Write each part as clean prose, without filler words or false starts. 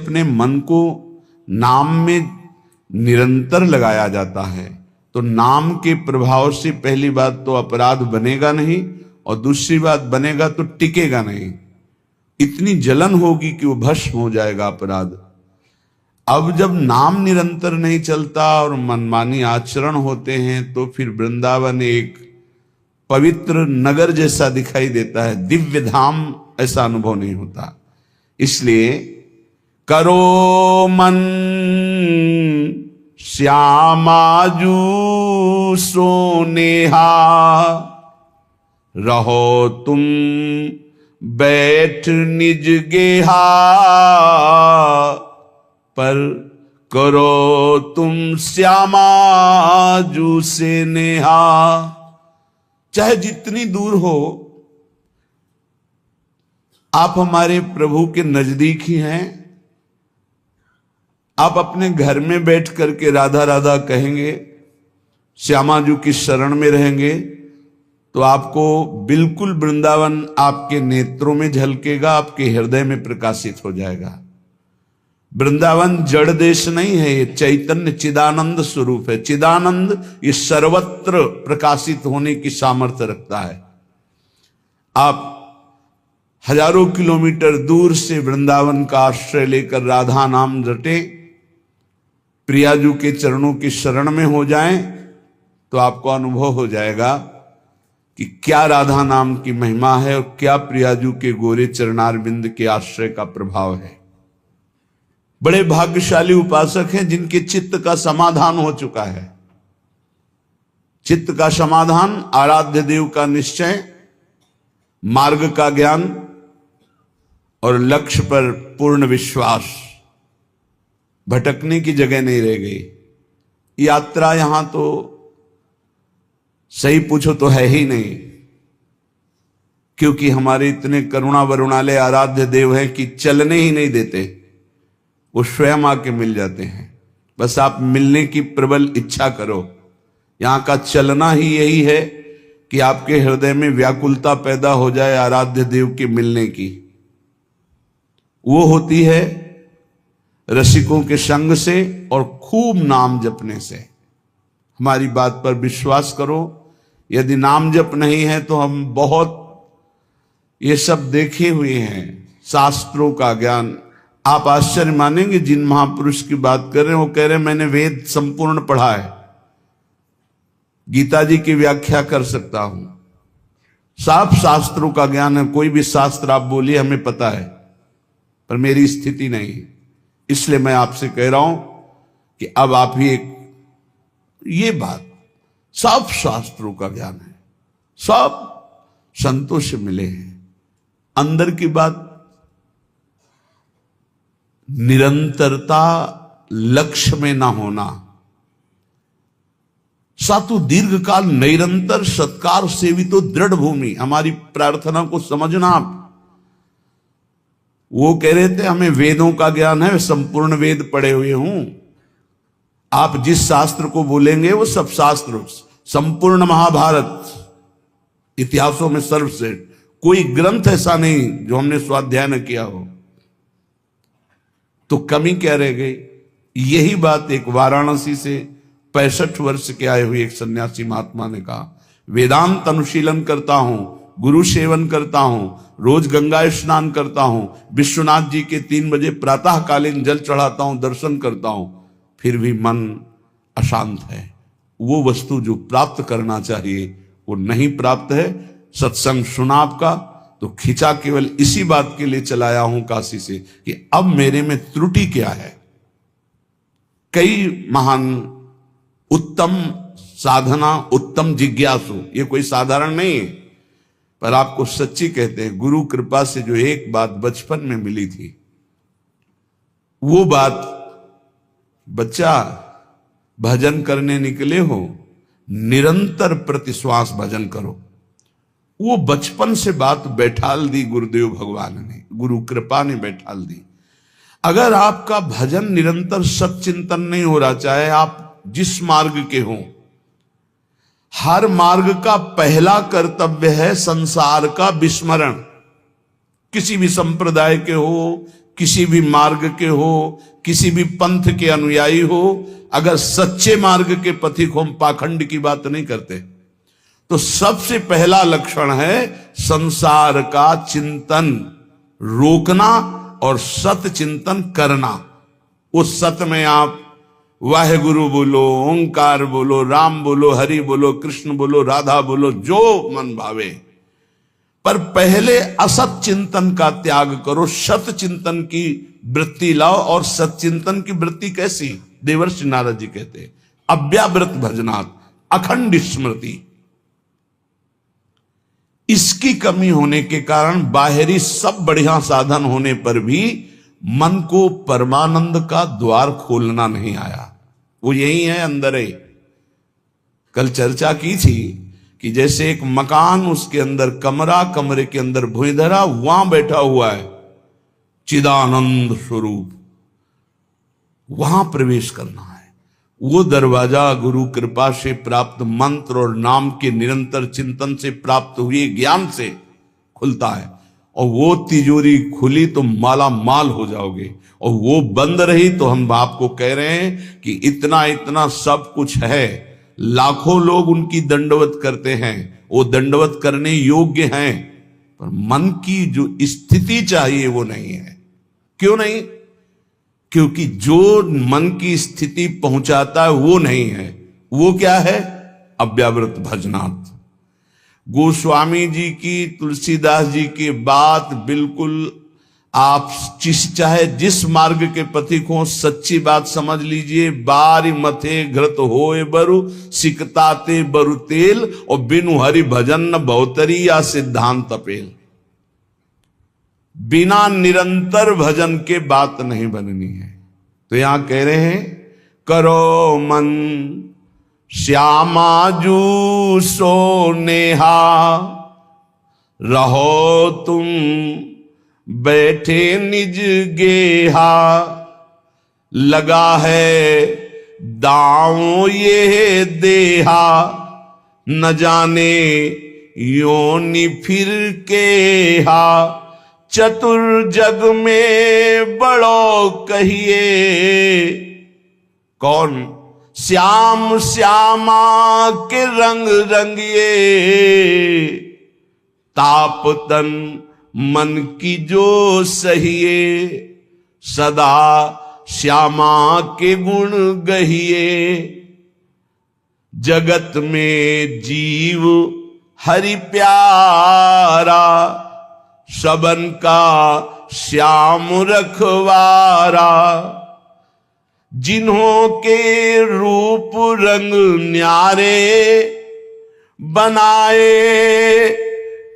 अपने मन को नाम में निरंतर लगाया जाता है तो नाम के प्रभाव से पहली बात तो अपराध बनेगा नहीं, और दूसरी बात बनेगा तो टिकेगा नहीं। इतनी जलन होगी कि वो भस्म हो जाएगा अपराध। अब जब नाम निरंतर नहीं चलता और मनमानी आचरण होते हैं तो फिर वृंदावन एक पवित्र नगर जैसा दिखाई देता है, दिव्य धाम ऐसा अनुभव नहीं होता। इसलिए करो मन श्यामाजू सोनेहा, रहो तुम बैठ निज गेहा, पर करो तुम श्यामाजू से नेहा। चाहे जितनी दूर हो, आप हमारे प्रभु के नजदीक ही हैं। आप अपने घर में बैठ करके राधा राधा कहेंगे, श्यामाजू की शरण में रहेंगे, तो आपको बिल्कुल वृंदावन आपके नेत्रों में झलकेगा, आपके हृदय में प्रकाशित हो जाएगा। वृंदावन जड़ देश नहीं है, ये चैतन्य चिदानंद स्वरूप है। चिदानंद ये सर्वत्र प्रकाशित होने की सामर्थ्य रखता है। आप हजारों किलोमीटर दूर से वृंदावन का आश्रय लेकर राधा नाम रटे, प्रियाजू के चरणों की शरण में हो जाएं, तो आपको अनुभव हो जाएगा कि क्या राधा नाम की महिमा है और क्या प्रियाजू के गोरे चरणारविंद के आश्रय का प्रभाव है। बड़े भाग्यशाली उपासक हैं जिनके चित्त का समाधान हो चुका है। चित्त का समाधान, आराध्य देव का निश्चय, मार्ग का ज्ञान और लक्ष्य पर पूर्ण विश्वास। भटकने की जगह नहीं रह गई। यात्रा यहां तो सही पूछो तो है ही नहीं, क्योंकि हमारे इतने करुणा वरुणालय आराध्य देव हैं कि चलने ही नहीं देते, वो स्वयं आके मिल जाते हैं। बस आप मिलने की प्रबल इच्छा करो। यहां का चलना ही यही है कि आपके हृदय में व्याकुलता पैदा हो जाए आराध्य देव के मिलने की। वो होती है रसिकों के संग से और खूब नाम जपने से। हमारी बात पर विश्वास करो, यदि नाम जप नहीं है तो हम बहुत ये सब देखे हुए हैं, शास्त्रों का ज्ञान। आप आश्चर्य मानेंगे, जिन महापुरुष की बात कर रहे हैं वो कह रहे हैं मैंने वेद संपूर्ण पढ़ा है, गीता जी की व्याख्या कर सकता हूं, साफ शास्त्रों का ज्ञान है, कोई भी शास्त्र आप बोलिए हमें पता है, पर मेरी स्थिति नहीं। इसलिए मैं आपसे कह रहा हूं कि अब आप ही एक ये बात, सब शास्त्रों का ज्ञान है, सब संतों से मिले हैं। अंदर की बात, निरंतरता लक्ष्य में ना होना, सातु दीर्घ काल निरंतर सत्कार सेवितो दृढ़ भूमि। हमारी प्रार्थना को समझना आप। वो कह रहे थे हमें वेदों का ज्ञान है, संपूर्ण वेद पढ़े हुए हूं। आप जिस शास्त्र को बोलेंगे वो सब शास्त्र, संपूर्ण महाभारत, इतिहासों में सर्वश्रेष्ठ, कोई ग्रंथ ऐसा नहीं जो हमने स्वाध्याय न किया हो। तो कमी क्या रह गई? यही बात एक वाराणसी से 65 वर्ष के आए हुए एक सन्यासी महात्मा ने कहा, वेदांत अनुशीलन करता हूं, गुरु सेवन करता हूं, रोज गंगा स्नान करता हूं, विश्वनाथ जी के 3 बजे प्रातःकालीन जल चढ़ाता हूं, दर्शन करता हूं, फिर भी मन अशांत है। वो वस्तु जो प्राप्त करना चाहिए वो नहीं प्राप्त है। सत्संग सुना आपका तो खिंचा केवल इसी बात के लिए चलाया हूं काशी से कि अब मेरे में त्रुटि क्या है। कई महान उत्तम साधना, उत्तम जिज्ञासु, ये कोई साधारण नहीं है, पर आपको सच्ची कहते हैं, गुरु कृपा से जो एक बात बचपन में मिली थी, वो बात, बच्चा भजन करने निकले हो, निरंतर प्रतिश्वास भजन करो। वो बचपन से बात बैठाल दी गुरुदेव भगवान ने, गुरु कृपा ने बैठाल दी। अगर आपका भजन निरंतर सच्चिंतन नहीं हो रहा, चाहे आप जिस मार्ग के हों, हर मार्ग का पहला कर्तव्य है संसार का विस्मरण। किसी भी संप्रदाय के हो, किसी भी मार्ग के हो, किसी भी पंथ के अनुयायी हो, अगर सच्चे मार्ग के पथिक हो, हम पाखंड की बात नहीं करते, तो सबसे पहला लक्षण है संसार का चिंतन रोकना और सत चिंतन करना। उस सत में आप वाहेगुरु बोलो, ओंकार बोलो, राम बोलो, हरि बोलो, कृष्ण बोलो, राधा बोलो, जो मन भावे, पर पहले असत चिंतन का त्याग करो, सत चिंतन की वृत्ति लाओ। और सच्चिंतन की वृत्ति कैसी? देवर्षि नारद जी कहते हैं अव्यावृत भजनात्, अखंड स्मृति। इसकी कमी होने के कारण बाहरी सब बढ़िया साधन होने पर भी मन को परमानंद का द्वार खोलना नहीं आया। वो यही है अंदर है। कल चर्चा की थी कि जैसे एक मकान, उसके अंदर कमरा, कमरे के अंदर भुइंधरा, वहां बैठा हुआ है चिदानंद स्वरूप, वहां प्रवेश करना है। वो दरवाजा गुरु कृपा से प्राप्त मंत्र और नाम के निरंतर चिंतन से प्राप्त हुए ज्ञान से खुलता है। और वो तिजोरी खुली तो माला माल हो जाओगे, और वो बंद रही तो हम आपको कह रहे हैं कि इतना इतना सब कुछ है, लाखों लोग उनकी दंडवत करते हैं, वो दंडवत करने योग्य हैं, पर मन की जो स्थिति चाहिए वो नहीं है। क्यों नहीं? क्योंकि जो मन की स्थिति पहुंचाता है वो नहीं है। वो क्या है? अव्यावृत भजनात्। गोस्वामी जी की, तुलसीदास जी की बात बिल्कुल आप चाहे जिस मार्ग के पथिक हो, सच्ची बात समझ लीजिए। बारी मथे घृत होए बरु, सिकताते बरु तेल, और बिनु हरि भजन न बहुतरी या सिद्धांत अपेल। बिना निरंतर भजन के बात नहीं बननी है। तो यहां कह रहे हैं करो मन श्यामा जू सो नेहा, रहो तुम बैठे निज गेहा, लगा है दांव ये देहा, न जाने योनि फिर के हा, चतुर जग में बड़ो कहिए। कौन? श्याम श्यामा के रंग रंगिए, ताप तन मन की जो सहिए, सदा श्यामा के गुण गहिए। जगत में जीव हरि प्यारा, सबन का श्याम रखवारा। जिन्हों के रूप रंग न्यारे, बनाए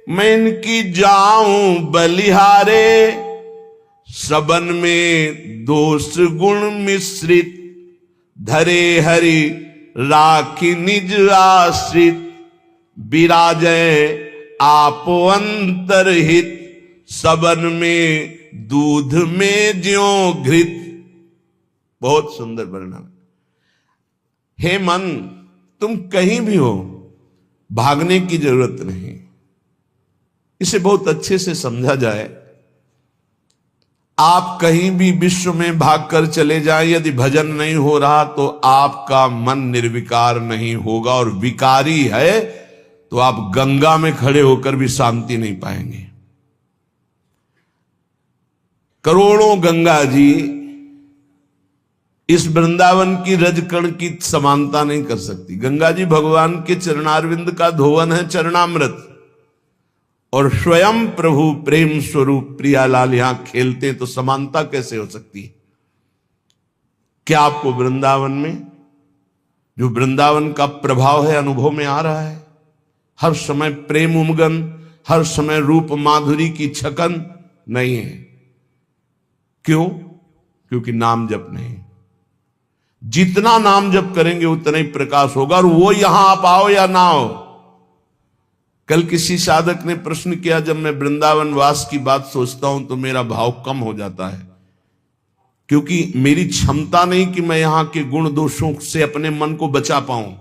मैं इनकी जाऊं बलिहारे। सबन में दोष गुण मिश्रित, धरे हरि राखी निज आश्रित। विराजय आप अंतरहित, सबन में दूध में ज्यों घृत। बहुत सुंदर वर्णन। हे मन, तुम कहीं भी हो, भागने की जरूरत नहीं। इसे बहुत अच्छे से समझा जाए। आप कहीं भी विश्व में भागकर चले जाएं, यदि भजन नहीं हो रहा तो आपका मन निर्विकार नहीं होगा, और विकारी है तो आप गंगा में खड़े होकर भी शांति नहीं पाएंगे। करोड़ों गंगा जी इस वृंदावन की रजकण की समानता नहीं कर सकती। गंगा जी भगवान के चरणारविंद का धोवन है, चरणामृत, और स्वयं प्रभु प्रेम स्वरूप प्रियालाल यहां खेलते, तो समानता कैसे हो सकती है? क्या आपको वृंदावन में जो वृंदावन का प्रभाव है अनुभव में आ रहा है? हर समय प्रेम उमगन, हर समय रूप माधुरी की छकन नहीं है। क्यों? क्योंकि नाम जप नहीं। जितना नाम जप करेंगे उतना ही प्रकाश होगा, और वो यहां आप आओ या ना आओ। कल किसी साधक ने प्रश्न किया, जब मैं वृंदावन वास की बात सोचता हूं तो मेरा भाव कम हो जाता है, क्योंकि मेरी क्षमता नहीं कि मैं यहां के गुण दोषों से अपने मन को बचा पाऊं।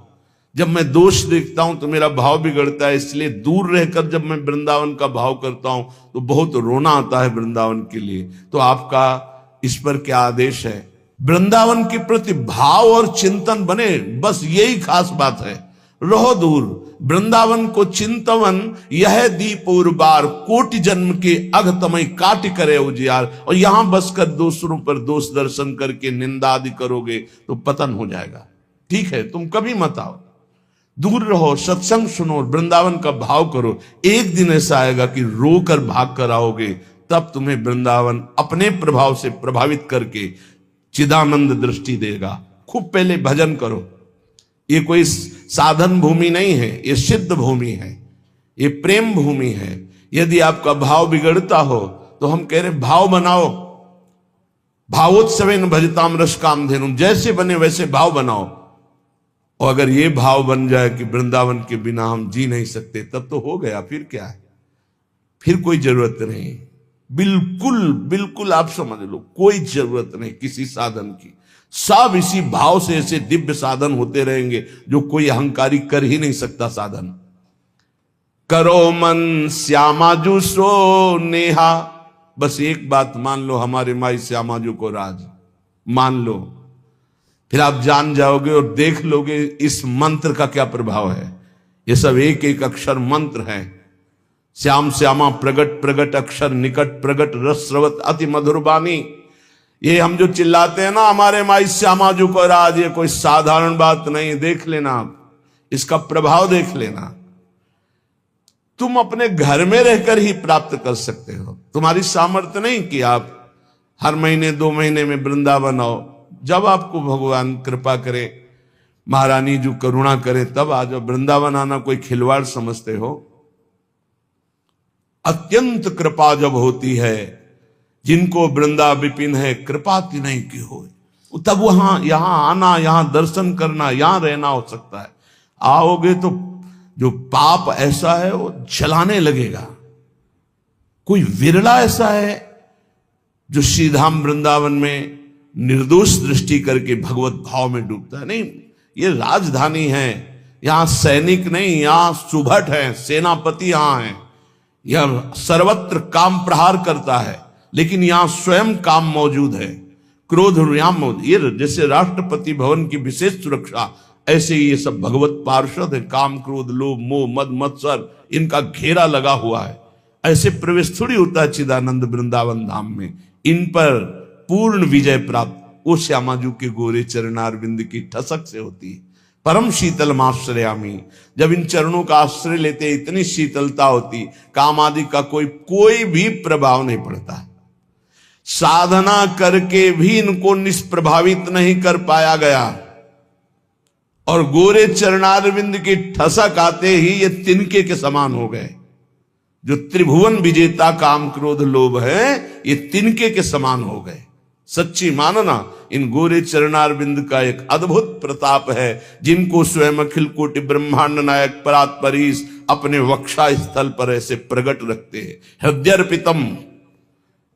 जब मैं दोष देखता हूं तो मेरा भाव बिगड़ता है, इसलिए दूर रहकर जब मैं वृंदावन का भाव करता हूं तो बहुत रोना आता है वृंदावन के लिए। तो आपका इस पर क्या आदेश है? वृंदावन के प्रति भाव और चिंतन बने, बस यही खास बात है। रहो दूर, वृंदावन को चिंतवन यह दीप और बार, कोटि जन्म के अघतमय काट करे उजियार। और यहां बसकर दूसरों पर दोष दर्शन करके निंदा आदि करोगे तो पतन हो जाएगा। ठीक है, तुम कभी मत आओ, दूर रहो, सत्संग सुनो, वृंदावन का भाव करो। एक दिन ऐसा आएगा कि रोकर भाग कर आओगे, तब तुम्हें वृंदावन अपने प्रभाव से प्रभावित करके चिदानंद दृष्टि देगा। खूब पहले भजन करो। ये कोई साधन भूमि नहीं है, ये सिद्ध भूमि है, ये प्रेम भूमि है। यदि आपका भाव बिगड़ता हो तो हम कह रहे भाव बनाओ। भावोत्सवेन भजताम रस कामधेनुम, जैसे बने वैसे भाव बनाओ। और अगर ये भाव बन जाए कि वृंदावन के बिना हम जी नहीं सकते, तब तो हो गया। फिर क्या है, फिर कोई जरूरत नहीं। बिल्कुल बिल्कुल आप समझ लो, कोई जरूरत नहीं किसी साधन की। सब इसी भाव से ऐसे दिव्य साधन होते रहेंगे जो कोई अहंकारी कर ही नहीं सकता साधन। करो मन श्यामाजू सो नेहा, बस एक बात मान लो, हमारे माई श्यामाजू को राज मान लो, फिर आप जान जाओगे और देख लोगे इस मंत्र का क्या प्रभाव है। ये सब एक एक अक्षर मंत्र है। श्याम श्यामा प्रगट प्रगट अक्षर निकट प्रगट रस स्रवत अति मधुर बानी। ये हम जो चिल्लाते हैं ना हमारे माई श्यामाजू को राज, ये कोई साधारण बात नहीं। देख लेना आप, इसका प्रभाव देख लेना। तुम अपने घर में रहकर ही प्राप्त कर सकते हो। तुम्हारी सामर्थ्य नहीं कि आप हर महीने 2 महीने में वृंदावन आओ। जब आपको भगवान कृपा करे, महारानी जो करुणा करे, तब आ जाओ। वृंदावन आना कोई खिलवाड़ समझते हो? अत्यंत कृपा जब होती है, जिनको वृंदा विपिन है कृपा नहीं की हो, तब वहां यहां आना, यहां दर्शन करना, यहां रहना हो सकता है। आओगे तो जो पाप ऐसा है वो जलाने लगेगा। कोई विरला ऐसा है जो श्रीधाम वृंदावन में निर्दोष दृष्टि करके भगवत भाव में डूबता है। नहीं, ये राजधानी है, यहां सैनिक नहीं, यहां सुभट है, सेनापति यहां है। यह सर्वत्र काम प्रहार करता है, लेकिन यहां स्वयं काम मौजूद है, क्रोध यहां मौजूद। ये जैसे राष्ट्रपति भवन की विशेष सुरक्षा, ऐसे ही ये सब भगवत पार्षद है। काम क्रोध लोभ मोह मद मत्सर, इनका घेरा लगा हुआ है। ऐसे प्रवेश थोड़ी होता है चिदानंद वृंदावन धाम में। इन पर पूर्ण विजय प्राप्त वो श्यामाजू के गोरे चरणारविंद की ठसक से होती है। परम शीतल आश्रयामी, जब इन चरणों का आश्रय लेते इतनी शीतलता होती, काम आदि का कोई भी प्रभाव नहीं पड़ता। साधना करके भी इनको निष्प्रभावित नहीं कर पाया गया, और गोरे चरणारविंद की ठसक आते ही ये तिनके के समान हो गए। जो त्रिभुवन विजेता काम क्रोध लोभ है, ये तिनके के समान हो गए। सच्ची मानना, इन गोरे चरणारविंद का एक अद्भुत प्रताप है, जिनको स्वयं अखिल कोटि ब्रह्मांड नायक परात्परीश अपने वक्षा स्थल पर ऐसे प्रकट रखते हैं। हृदयर्पितम,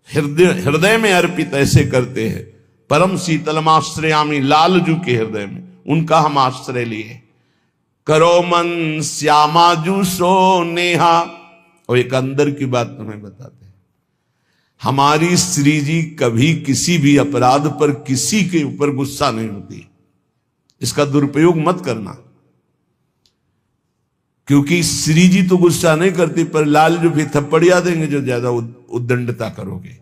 हृदय में अर्पित ऐसे करते हैं। परम शीतलमाश्रयामी, लालजू के हृदय में उनका हम आश्रय लिए। करो मन श्यामाजू सो नेहा। और एक अंदर की बात तुम्हें बताते हैं, हमारी श्री जी कभी किसी भी अपराध पर किसी के ऊपर गुस्सा नहीं होती। इसका दुरुपयोग मत करना, क्योंकि श्री जी तो गुस्सा नहीं करती, पर लाल जो भी थप्पड़िया देंगे जो ज्यादा उद्दंडता करोगे।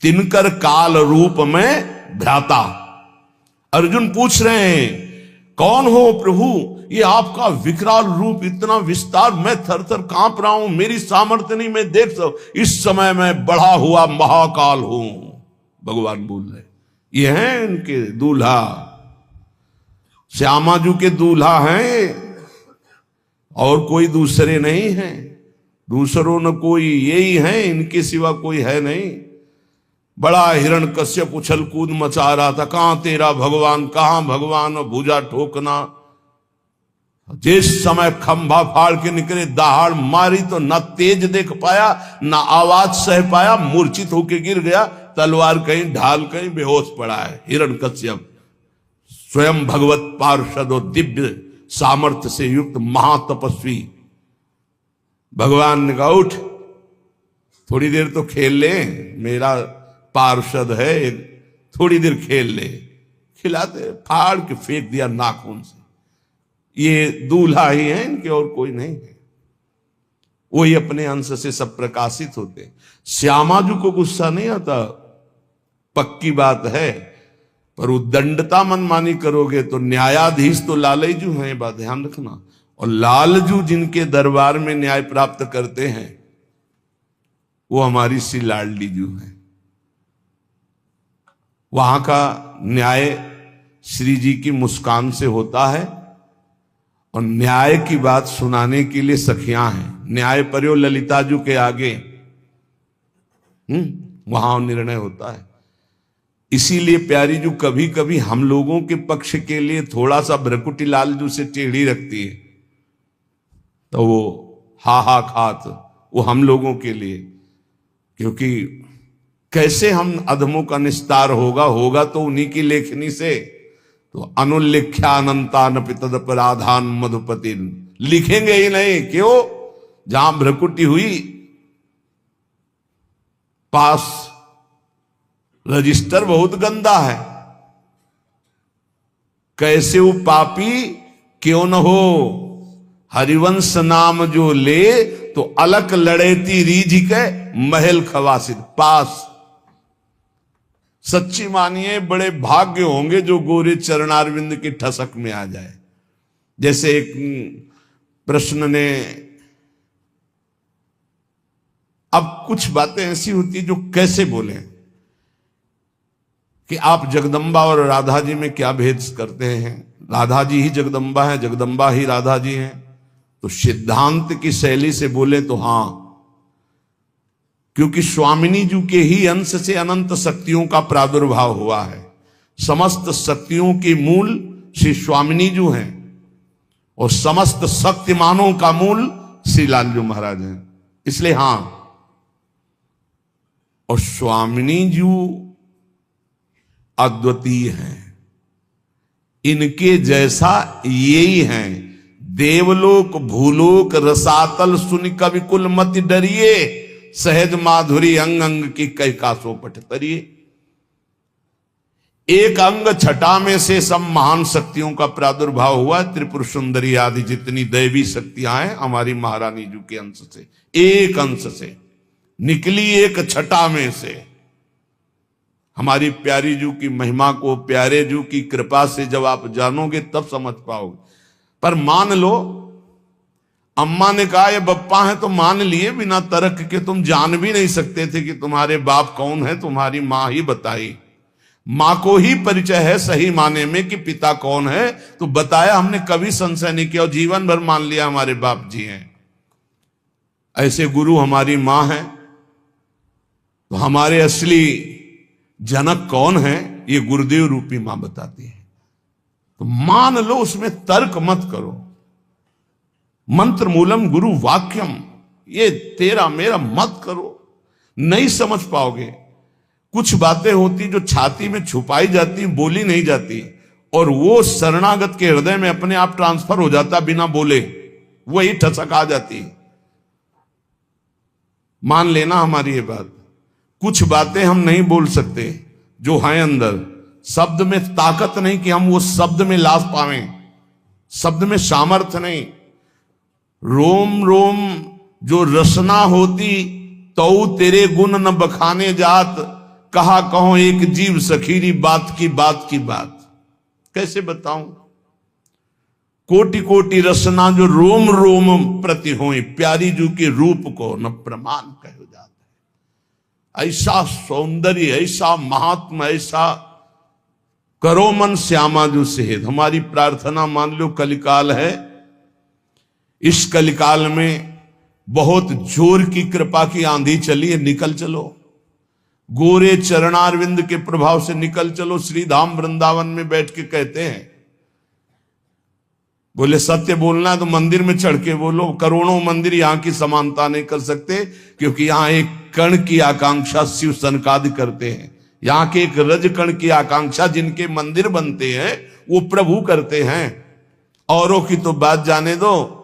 तिनकर काल रूप में भ्राता। अर्जुन पूछ रहे हैं कौन हो प्रभु, ये आपका विकराल रूप, इतना विस्तार, मैं थर थर कांप रहा हूं, मेरी सामर्थ्य नहीं, मैं देख सकूं। इस समय मैं बढ़ा हुआ महाकाल हूं, भगवान बोल रहे। ये हैं इनके दूल्हा, श्यामाजू के दूल्हा हैं, और कोई दूसरे नहीं हैं। दूसरों न कोई, यही हैं, इनके सिवा कोई है नहीं। बड़ा हिरण्यकश्यप उछल कूद मचा रहा था, कहां तेरा भगवान, कहां भगवान, और भुजा ठोकना। जिस समय खंभा फाड़ के निकले, दहाड़ मारी तो ना तेज देख पाया, ना आवाज सह पाया, मूर्छित होके गिर गया। तलवार कहीं ढाल कहीं बेहोश पड़ा है हिरण्यकश्यप। स्वयं भगवत पार्षद और दिव्य सामर्थ्य से युक्त महातपस्वी। भगवान ने कहा उठ, थोड़ी देर तो खेल ले, मेरा पार्षद है, थोड़ी देर खेल ले। खिलाते, फाड़ के फेंक दिया नाखून से। ये दूल्हा ही है इनके, और कोई नहीं है। वही अपने अंश से सब प्रकाशित होते। श्यामाजू को गुस्सा नहीं आता, पक्की बात है, पर वो दंडता मनमानी करोगे तो न्यायाधीश तो लालजू हैं, बात ध्यान रखना। और लालजू जिनके दरबार में न्याय प्राप्त करते हैं वो हमारी सी लाडली जू है। वहां का न्याय श्री जी की मुस्कान से होता है, और न्याय की बात सुनाने के लिए सखियां हैं। न्याय पर्यो ललिताजू के आगे वहां निर्णय होता है। इसीलिए प्यारी जू कभी कभी हम लोगों के पक्ष के लिए थोड़ा सा भ्रकुटी लाल जू से टेढ़ी रखती है, तो वो हा खात वो हम लोगों के लिए, क्योंकि कैसे हम अधमों का निस्तार होगा तो उन्हीं की लेखनी से। तो अनुल्लेख्यानंतान तदपराधान मधुपति, लिखेंगे ही नहीं, क्यों? जहां भ्रकुटी हुई पास रजिस्टर बहुत गंदा है। कैसे वो पापी क्यों न हो, हरिवंश नाम जो ले तो अलक लड़ेती रीझ के महल खवासिद पास। सच्ची मानिए बड़े भाग्य होंगे जो गोरे चरणारविंद की ठसक में आ जाए। जैसे एक प्रश्न ने, अब कुछ बातें ऐसी होती है जो कैसे बोले कि आप जगदम्बा और राधा जी में क्या भेद करते हैं? राधा जी ही जगदम्बा है, जगदम्बा ही राधा जी हैं। तो सिद्धांत की शैली से बोले तो हां, क्योंकि स्वामिनी जी के ही अंश से अनंत शक्तियों का प्रादुर्भाव हुआ है। समस्त शक्तियों के मूल श्री स्वामिनी जी हैं, और समस्त शक्तिमानों का मूल श्री लालजू महाराज हैं। इसलिए हां, और स्वामिनी जी अद्वितीय हैं, इनके जैसा यही हैं। देवलोक भूलोक रसातल सुन कवि कुल मत डरिए, सहज माधुरी अंग अंग की कई कासों पट तरिए। एक अंग छटा में से सब महान शक्तियों का प्रादुर्भाव हुआ। त्रिपुर सुंदरी आदि जितनी दैवी शक्तियां हैं हमारी महारानी जी के अंश से, एक अंश से निकली, एक छटा में से। हमारी प्यारी जू की महिमा को, प्यारे जू की कृपा से जब आप जानोगे तब समझ पाओगे। पर मान लो, अम्मा ने कहा ये बप्पा है तो मान लिए, बिना तर्क के। तुम जान भी नहीं सकते थे कि तुम्हारे बाप कौन है, तुम्हारी मां ही बताई। मां को ही परिचय है सही माने में कि पिता कौन है, तो बताया, हमने कभी संशय नहीं किया और जीवन भर मान लिया हमारे बाप जी हैं। ऐसे गुरु हमारी मां है। तो हमारे असली जनक कौन है, ये गुरुदेव रूपी मां बताती है। तो मान लो, उसमें तर्क मत करो। मंत्र मूलम गुरु वाक्यम, ये तेरा मेरा मत करो, नहीं समझ पाओगे। कुछ बातें होती जो छाती में छुपाई जाती, बोली नहीं जाती, और वो शरणागत के हृदय में अपने आप ट्रांसफर हो जाता बिना बोले, वही ठसक आ जाती। मान लेना हमारी ये बात। कुछ बातें हम नहीं बोल सकते जो हैं अंदर, शब्द में ताकत नहीं कि हम वो शब्द में लाभ पावें, शब्द में सामर्थ्य नहीं। रोम रोम जो रसना होती तो तेरे गुण न बखाने जात, कहा कहो एक जीव सखीरी बात की बात की बात। कैसे बताऊं? कोटि कोटि रसना जो रोम रोम प्रति होई, प्यारी जू के रूप को न प्रमाण कहो जाता है। ऐसा सौंदर्य, ऐसा महात्मा, ऐसा करो मन श्यामा जू सेहद। हमारी प्रार्थना, मान लो कलिकाल है, इस कलिकाल में बहुत जोर की कृपा की आंधी चली है, निकल चलो। गोरे चरणारविंद के प्रभाव से निकल चलो। श्री धाम वृंदावन में बैठ के कहते हैं, बोले सत्य बोलना है तो मंदिर में चढ़ के बोलो। करोड़ों मंदिर यहां की समानता नहीं कर सकते, क्योंकि यहां एक कण की आकांक्षा शिव सनकादि करते हैं। यहां के एक रज कण की आकांक्षा जिनके मंदिर बनते हैं वो प्रभु करते हैं। औरों की तो बात जाने दो,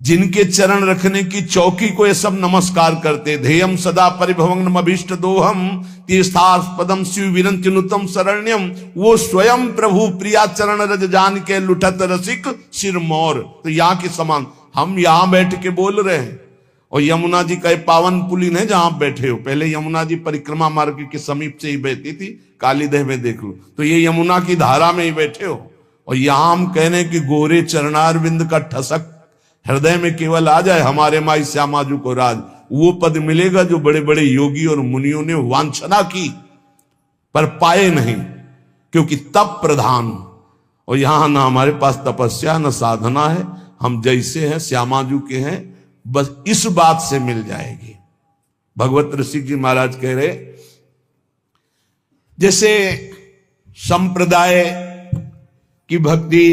जिनके चरण रखने की चौकी को ये सब नमस्कार करते। ध्येयम सदा परिभवंगम अभीष्ट दोहम तीर्थास्पदम शिव विरंत्यनुतम शरण्यम, वो स्वयं प्रभु प्रिया चरण रज जान के लुठत रसिक सिरमौर। तो यहाँ के समान हम यहां बैठ के बोल रहे हैं, और यमुना जी का पावन पुलिन है जहां आप बैठे हो। पहले यमुना जी परिक्रमा मार्ग के समीप से ही बहती थी, कालीदेह में देख लो, तो ये यमुना की धारा में ही बैठे हो। और यहां हम कहने कि गोरे चरणारविंद का ठसक हृदय में केवल आ जाए, हमारे माई श्यामाजू को राज, वो पद मिलेगा जो बड़े बड़े योगी और मुनियों ने वांछना की पर पाए नहीं, क्योंकि तप प्रधान। और यहां ना हमारे पास तपस्या न साधना है, हम जैसे हैं श्यामाजू के हैं, बस इस बात से मिल जाएगी। भगवत ऋषिक जी महाराज कह रहे, जैसे संप्रदाय की भक्ति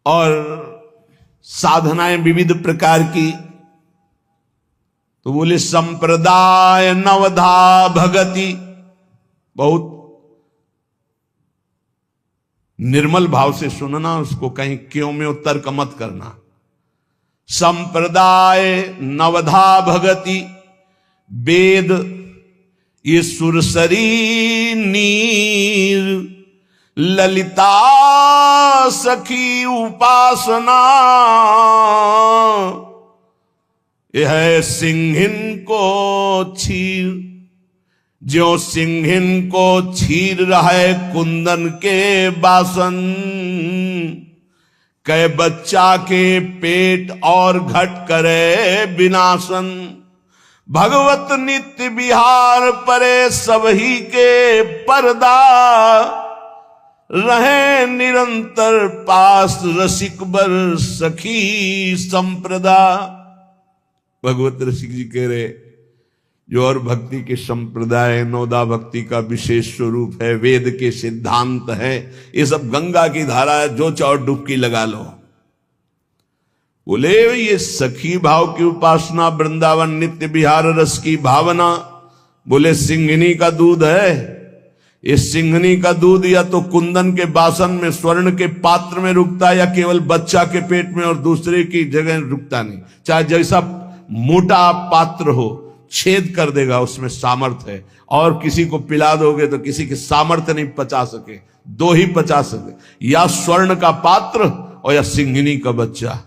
और साधनाएं विविध प्रकार की, तो बोले संप्रदाय नवधा भगति, बहुत निर्मल भाव से सुनना, उसको कहीं क्यों में तर्क मत करना। संप्रदाय नवधा भगति वेद ये सुरसरी नीर, ललिता सखी उपासना यह सिंहिन को छीर, ज्यों सिंहिन को छीर रहे कुंदन के बासन, कै बच्चा के पेट और घट करे विनाशन, भगवत नित्य विहार परे सबही के पर्दा, रहे निरंतर पास रसिक बर सखी संप्रदा। भगवत रसिक जी कह रहे, जो और भक्ति के संप्रदाय नौदा भक्ति का विशेष स्वरूप है, वेद के सिद्धांत है, ये सब गंगा की धारा है, जो चाहो डुबकी लगा लो। बोले ये सखी भाव की उपासना, वृंदावन नित्य विहार रस की भावना, बोले सिंघनी का दूध है। ये सिंघनी का दूध या तो कुंदन के बासन में स्वर्ण के पात्र में रुकता है, या केवल बच्चा के पेट में और दूसरे की जगह रुकता नहीं। चाहे जैसा मोटा पात्र हो, छेद कर देगा, उसमें सामर्थ्य है। और किसी को पिला दोगे तो किसी की सामर्थ्य नहीं पचा सके, दो ही पचा सके, या स्वर्ण का पात्र और या सिंघनी का बच्चा।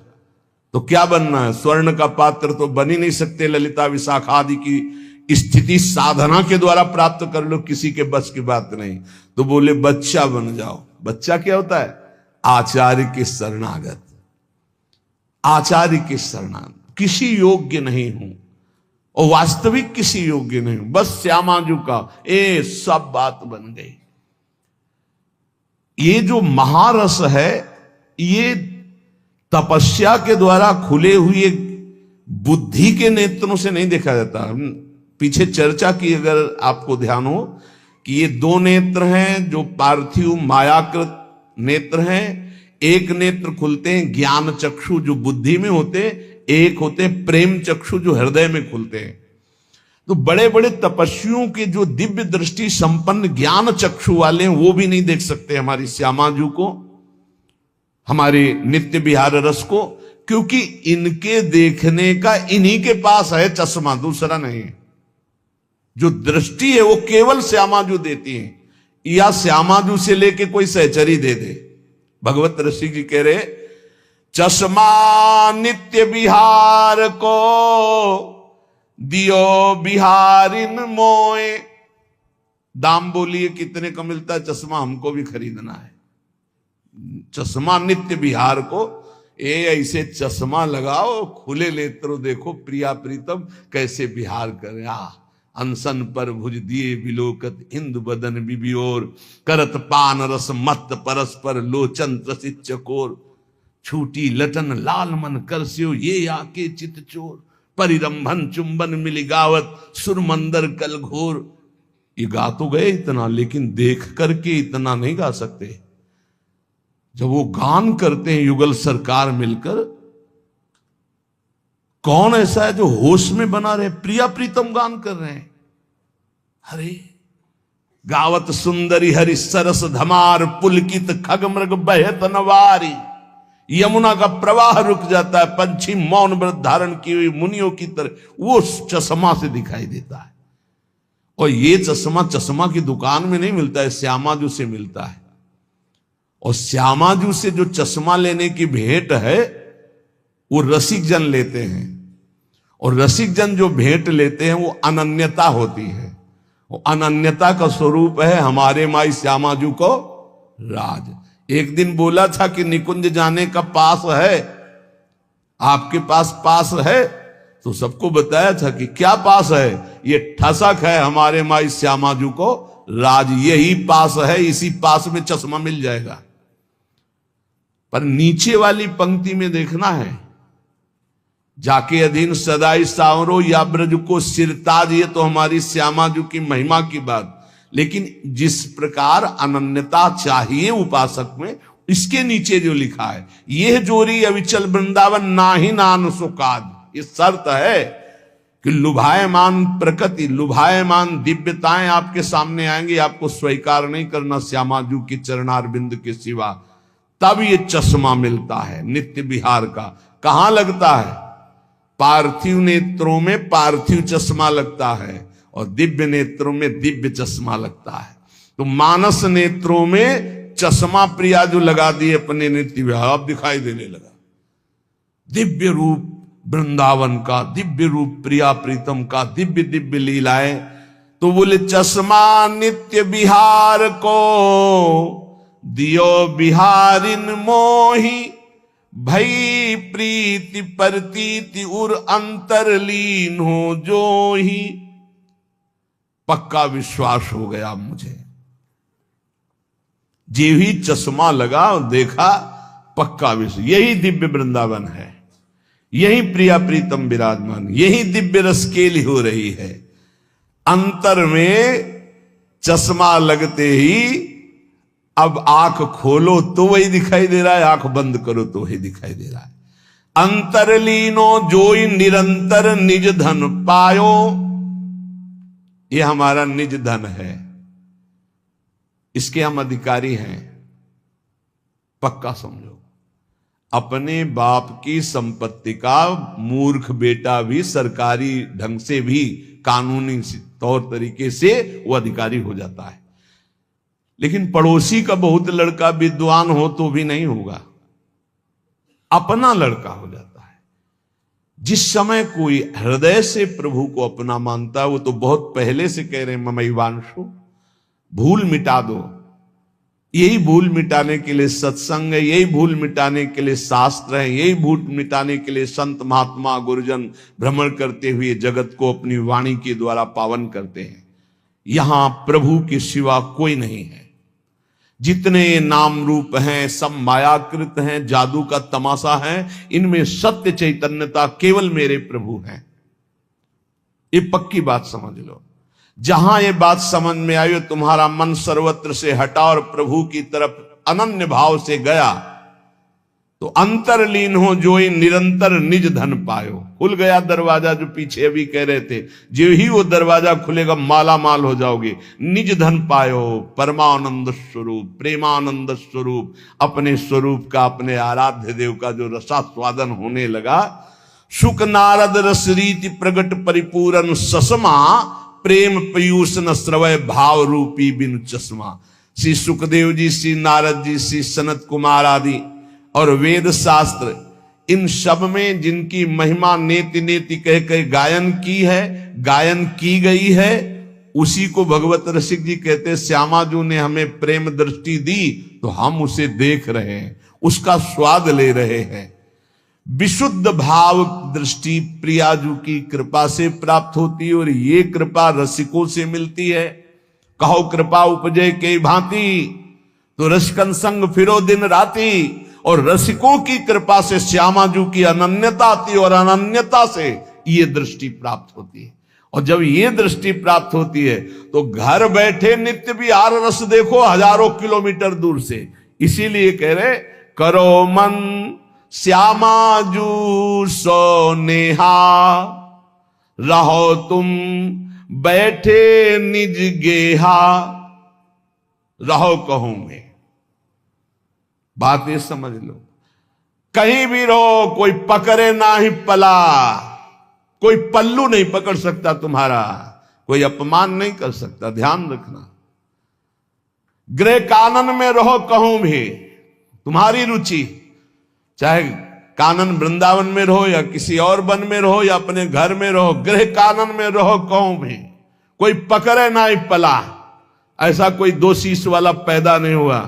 तो क्या बनना है? स्वर्ण का पात्र तो बन ही नहीं सकते, ललिता विशाखा आदि की स्थिति साधना के द्वारा प्राप्त कर लो, किसी के बस की बात नहीं। तो बोले बच्चा बन जाओ। बच्चा क्या होता है? आचार्य के शरणागत, आचार्य के शरणागत, किसी योग्य नहीं हूं और वास्तविक किसी योग्य नहीं हूं, बस श्यामाजू का, ए सब बात बन गई। ये जो महारस है, ये तपस्या के द्वारा खुले हुए बुद्धि के नेत्रों से नहीं देखा जाता। पीछे चर्चा की, अगर आपको ध्यान हो, कि ये दो नेत्र हैं जो पार्थिव मायाकृत नेत्र हैं। एक नेत्र खुलते हैं ज्ञान चक्षु जो बुद्धि में होते, एक होते प्रेम चक्षु जो हृदय में खुलते हैं। तो बड़े बड़े तपस्वियों के जो दिव्य दृष्टि संपन्न ज्ञान चक्षु वाले हैं, वो भी नहीं देख सकते हमारी श्यामाजू को, हमारे नित्य विहार रस को, क्योंकि इनके देखने का इन्हीं के पास है चश्मा, दूसरा नहीं। जो दृष्टि है वो केवल श्यामाजू देती है, या श्यामाजू से लेके कोई सहचरी दे दे। भगवत ऋषि जी कह रहे, चश्मा नित्य विहार को दियो बिहारिन मोए। दाम बोलिए कितने का मिलता है चश्मा, हमको भी खरीदना है। चश्मा नित्य विहार को, ऐसे चश्मा लगाओ, खुले नेत्रों देखो प्रिया प्रीतम कैसे विहार करे। अनसन पर भुज दिए विलोकत इंदु बदन बिबियोर, करत पान रस मत परस्पर लोचन त्रसित चकोर, छूटी लटन लाल मन करस्यो ये आके चित चोर, परिरंभन चुंबन मिली गावत सुरमंदर कल घोर। ये गा तो गए इतना, लेकिन देख करके इतना नहीं गा सकते। जब वो गान करते हैं युगल सरकार मिलकर, कौन ऐसा है जो होश में बना रहे? प्रिया प्रीतम गान कर रहे हैं। अरे गावत सुंदरी हरि सरस धमार पुलकित खग मृग बहत नवारी। यमुना का प्रवाह रुक जाता है, पंछी मौन व्रत धारण की हुई मुनियों की तरह वो चश्मा से दिखाई देता है। और ये चश्मा की दुकान में नहीं मिलता है, श्यामाजू से मिलता है। और श्यामाजू से जो चश्मा लेने की भेंट है वो रसिक जन लेते हैं, और रसिक जन जो भेंट लेते हैं वो अनन्यता होती है। वो अनन्यता का स्वरूप है हमारे माई श्यामाजू को राज। एक दिन बोला था कि निकुंज जाने का पास है, आपके पास है, तो सबको बताया था कि क्या पास है, ये ठसक है हमारे माई श्यामाजू को राज, यही पास है, इसी पास में चश्मा मिल जाएगा। पर नीचे वाली पंक्ति में देखना है, जाके अधीन सदाई सावरो या ब्रज को सिरताज, ये तो हमारी श्यामाजू की महिमा की बात। लेकिन जिस प्रकार अनन्यता चाहिए उपासक में, इसके नीचे जो लिखा है, यह जोरी अविचल वृंदावन नाही नान सुकाद, ये शर्त है कि लुभायमान प्रकृति, लुभायमान दिव्यताएं आपके सामने आएंगी, आपको स्वीकार नहीं करना श्यामाजू की चरणारविंद के सिवा, तब ये चश्मा मिलता है नित्य विहार का। कहां लगता है? पार्थिव नेत्रों में पार्थिव चश्मा लगता है और दिव्य नेत्रों में दिव्य चश्मा लगता है। तो मानस नेत्रों में चश्मा प्रिया जो लगा दिए अपने नित्य विहार, अब दिखाई देने लगा दिव्य रूप वृंदावन का, दिव्य रूप प्रिया प्रीतम का, दिव्य दिव्य लीलाएं। तो बोले चश्मा नित्य विहार को दियो बिहारिन मोही, भई प्रीति प्रतीति उर अंतरलीन हो जो ही। पक्का विश्वास हो गया मुझे, जे ही चश्मा लगा और देखा, पक्का विश्वास, यही दिव्य वृंदावन है, यही प्रिया प्रीतम विराजमान, यही दिव्य रसकेली हो रही है। अंतर में चश्मा लगते ही अब आंख खोलो तो वही दिखाई दे रहा है, आंख बंद करो तो वही दिखाई दे रहा है। अंतरलीनो जोई निरंतर निज धन पायो, ये हमारा निज धन है, इसके हम अधिकारी हैं। पक्का समझो, अपने बाप की संपत्ति का मूर्ख बेटा भी सरकारी ढंग से भी, कानूनी तौर तरीके से वो अधिकारी हो जाता है। लेकिन पड़ोसी का बहुत लड़का विद्वान हो तो भी नहीं होगा, अपना लड़का हो जाता है। जिस समय कोई हृदय से प्रभु को अपना मानता है, वो तो बहुत पहले से कह रहे हैं ममैवांशु, भूल मिटा दो। यही भूल मिटाने के लिए सत्संग है, यही भूल मिटाने के लिए शास्त्र है, यही भूल मिटाने के लिए संत महात्मा गुरुजन भ्रमण करते हुए जगत को अपनी वाणी के द्वारा पावन करते हैं। यहां प्रभु के सिवा कोई नहीं है। जितने नाम रूप हैं सब मायाकृत हैं, जादू का तमाशा है, इनमें सत्य चैतन्यता केवल मेरे प्रभु हैं। ये पक्की बात समझ लो। जहां ये बात समझ में आई, तुम्हारा मन सर्वत्र से हटा और प्रभु की तरफ अनन्य भाव से गया, तो अंतरलीन हो जोई निरंतर निज धन पायो। खुल गया दरवाजा, जो पीछे अभी कह रहे थे, जो ही वो दरवाजा खुलेगा माला माल हो जाओगे। निज धन पायो, परमानंद स्वरूप, प्रेमानंद स्वरूप, अपने स्वरूप का, अपने आराध्य देव का जो रसास्वादन होने लगा। सुख नारद रस रीति प्रगट परिपूरन ससमा, प्रेम पीयूष न श्रवय भाव रूपी बिनु चश्मा। श्री सुखदेव जी, श्री नारद जी, श्री सनत कुमार आदि और वेद शास्त्र, इन सब में जिनकी महिमा नेति नेति कह कह गायन की है, गायन की गई है, उसी को भगवत रसिक जी कहते हैं श्यामाजू ने हमें प्रेम दृष्टि दी तो हम उसे देख रहे हैं, उसका स्वाद ले रहे हैं। विशुद्ध भाव दृष्टि प्रियाजू की कृपा से प्राप्त होती है, और ये कृपा रसिकों से मिलती है। कहो कृपा उपजे के भांति, तो रसिकन संग फिरो दिन राती। और रसिकों की कृपा से श्यामाजू की अनन्यता आती है, और अनन्यता से ये दृष्टि प्राप्त होती है। और जब ये दृष्टि प्राप्त होती है तो घर बैठे नित्य विहार रस देखो हजारों किलोमीटर दूर से। इसीलिए कह रहे, करो मन श्यामाजू सो नेहा, रहो तुम बैठे निज गेहा। रहो कहूं में। बात ये समझ लो, कहीं भी रहो, कोई पकड़े ना ही पला, कोई पल्लू नहीं पकड़ सकता तुम्हारा, कोई अपमान नहीं कर सकता। ध्यान रखना, गृह कानन में रहो कहूं भी, तुम्हारी रुचि, चाहे कानन वृंदावन में रहो या किसी और वन में रहो या अपने घर में रहो, गृह कानन में रहो कहूं भी, कोई पकड़े ना ही पला। ऐसा कोई दो शीश वाला पैदा नहीं हुआ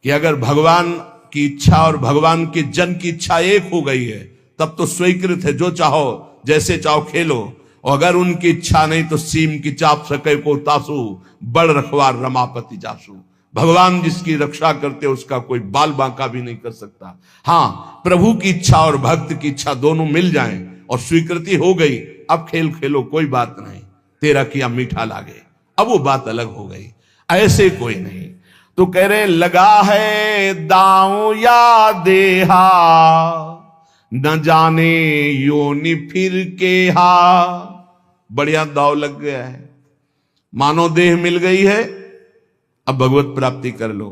कि अगर भगवान की इच्छा और भगवान के जन की इच्छा एक हो गई है तब तो स्वीकृत है, जो चाहो जैसे चाहो खेलो, और अगर उनकी इच्छा नहीं तो सीम की चाप सके को तासु, बड़ रखवार रमापति जासु। भगवान जिसकी रक्षा करते उसका कोई बाल बांका भी नहीं कर सकता। हां, प्रभु की इच्छा और भक्त की इच्छा दोनों मिल जाएं और स्वीकृति हो गई, अब खेल खेलो, कोई बात नहीं, तेरा किया मीठा लागे, अब वो बात अलग हो गई। ऐसे कोई नहीं। तो कह रहे लगा है दांव या देहा, न जाने योनि फिर के हा। बढ़िया दाव लग गया है, मानो देह मिल गई है, अब भगवत प्राप्ति कर लो,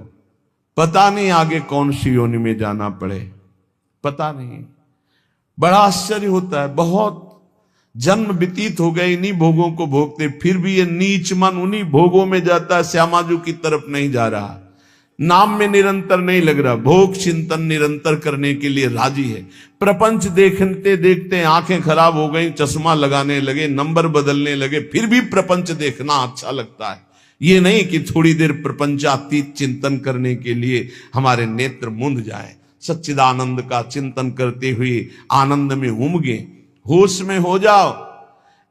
पता नहीं आगे कौन सी योनि में जाना पड़े, पता नहीं। बड़ा आश्चर्य होता है, बहुत जन्म व्यतीत हो गए इन्हीं भोगों को भोगते, फिर भी ये नीच मन उन्हीं भोगों में जाता है, श्यामाजू की तरफ नहीं जा रहा, नाम में निरंतर नहीं लग रहा, भोग चिंतन निरंतर करने के लिए राजी है। प्रपंच देखते देखते आंखें खराब हो गई, चश्मा लगाने लगे, नंबर बदलने लगे, फिर भी प्रपंच देखना अच्छा लगता है। ये नहीं कि थोड़ी देर प्रपंचातीत चिंतन करने के लिए हमारे नेत्र मुंद जाए, सच्चिदानंद का चिंतन करते हुए आनंद में उमगे, होश में हो जाओ।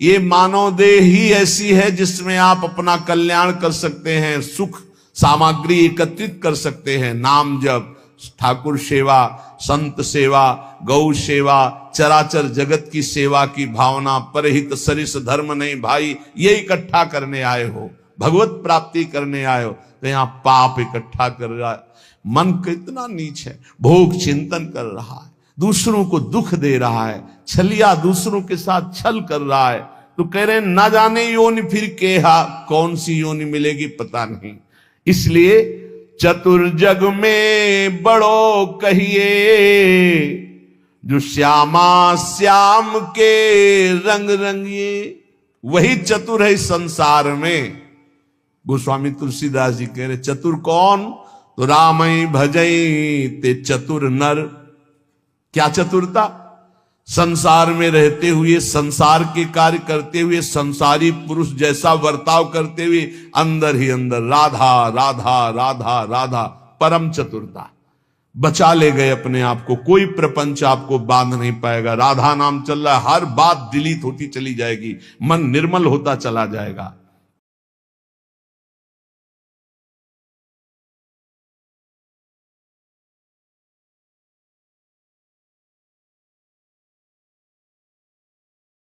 ये मानव देह ही ऐसी है जिसमें आप अपना कल्याण कर सकते हैं, सुख सामग्री एकत्रित कर सकते हैं। नाम जप, ठाकुर सेवा, संत सेवा, गौ सेवा, चराचर जगत की सेवा की भावना, परहित सरिस धर्म नहीं भाई, ये इकट्ठा करने आए हो, भगवत प्राप्ति करने आए हो, तो यहां पाप इकट्ठा कर रहा है। मन कितना नीच है, भोग चिंतन कर रहा है, दूसरों को दुख दे रहा है, छलिया दूसरों के साथ छल कर रहा है। तो कह रहे ना जाने योनि फिर केहा, कौन सी योनि मिलेगी पता नहीं। इसलिए चतुर्जग में बड़ो कहिए, जो श्यामा श्याम के रंग रंगिए, वही चतुर है संसार में। गोस्वामी तुलसीदास जी कह रहे चतुर कौन, तो रामई भजई ते चतुर नर। क्या चतुरता, संसार में रहते हुए, संसार के कार्य करते हुए, संसारी पुरुष जैसा बर्ताव करते हुए, अंदर ही अंदर राधा राधा राधा राधा, परम चतुरता। बचा ले गए अपने आप को, कोई प्रपंच आपको बांध नहीं पाएगा। राधा नाम चल रहा है, हर बात डिलीट होती चली जाएगी, मन निर्मल होता चला जाएगा।